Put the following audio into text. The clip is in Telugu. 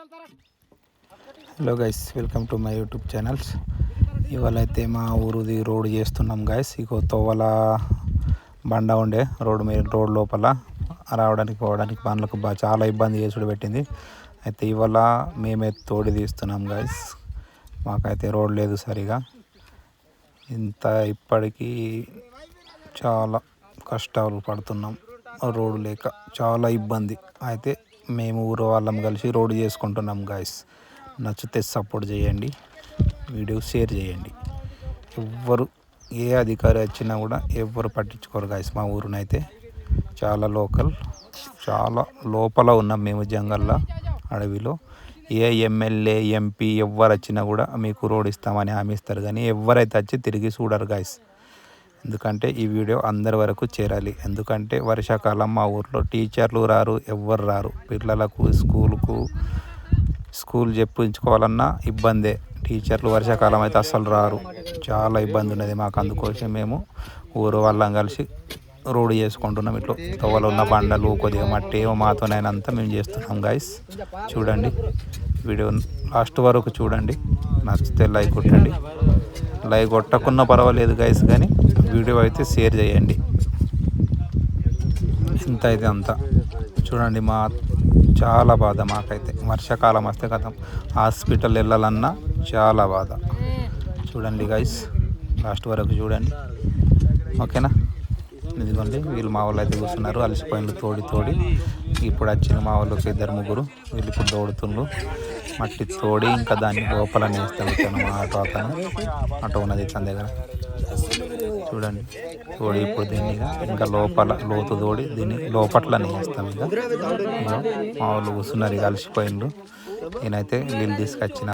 Hello guys, welcome to my YouTube channels. ఇవాళ అయితే మా ఊరుది రోడ్ చేస్తున్నాం గైస్. ఇక తోవల బండ ఉండే రోడ్ లోపల రావడానికి పోవడానికి బండ్లకు చాలా ఇబ్బంది చేసుడు పెట్టింది. అయితే ఇవాళ మేమే తోడి తీస్తున్నాం గైస్. మాకైతే రోడ్ లేదు సరిగా. ఇప్పటికీ చాలా కష్టాలు పడుతున్నాం రోడ్డు లేక, చాలా ఇబ్బంది. అయితే మేము ఊరు వాళ్ళం కలిసి రోడ్డు చేసుకుంటున్నాం గైస్. నచ్చితే సపోర్ట్ చేయండి, వీడియో షేర్ చేయండి. ఎవ్వరు ఏ అధికారి వచ్చినా కూడా ఎవ్వరు పట్టించుకోరు గైస్. మా ఊరునైతే చాలా చాలా లోపల ఉన్నాం మేము, జంగల్లో, అడవిలో. ఏ ఎమ్మెల్యే ఎంపీ ఎవ్వరు వచ్చినా కూడా మీకు రోడ్ ఇస్తామని హామీ ఇస్తారు, కానీ ఎవరైతే వచ్చి తిరిగి చూడరు గైస్. ఎందుకంటే ఈ వీడియో అందరి వరకు చేరాలి. ఎందుకంటే వర్షాకాలం మా ఊర్లో టీచర్లు రారు, ఎవ్వరు రారు. పిల్లలకు స్కూల్ చెప్పించుకోవాలన్నా ఇబ్బందే. టీచర్లు వర్షాకాలం అయితే అస్సలు రారు. చాలా ఇబ్బంది ఉన్నది మాకు. అందుకోసం మేము ఊరు వాళ్ళం కలిసి రోడ్డు చేసుకుంటున్నాం. ఇట్లా తవ్వలు ఉన్న బండలు, కొద్దిగా మట్టి మాతోనైనంతా మేము చేస్తున్నాం గైస్. చూడండి, వీడియో లాస్ట్ వరకు చూడండి. నచ్చితే లైక్ కొట్టండి. లైక్ కొట్టకున్నా పర్వాలేదు గైస్, కానీ వీడియో అయితే షేర్ చేయండి. ఇంత అయితే అంత చూడండి. చాలా బాధ మాకైతే. వర్షాకాలం వస్తే కదా హాస్పిటల్ వెళ్ళాలన్నా చాలా బాధ. చూడండి గైస్, లాస్ట్ వరకు చూడండి, ఓకేనా? ఇదిగోండి, వీళ్ళు మా వాళ్ళు అయితే కూర్చున్నారు, అలసిపోయిన తోడి. ఇప్పుడు వచ్చిన మా వాళ్ళకి 2-3 వీళ్ళు ఇప్పుడు తోడుతుండ్రు. మట్టి తోడి ఇంకా దాన్ని లోపల నేస్తాను. మా ఆటో ఉన్నది తన దగ్గర. చూడండి, తోడి ఇప్పుడు దీన్ని ఇంకా లోతు తోడి దీన్ని లోపట్లనే వేస్తాం. ఇక మా వాళ్ళు కూర్చున్నారు, ఇక అలసిపోయిండ్రు. నేనైతే నీళ్ళు తీసుకొచ్చిన.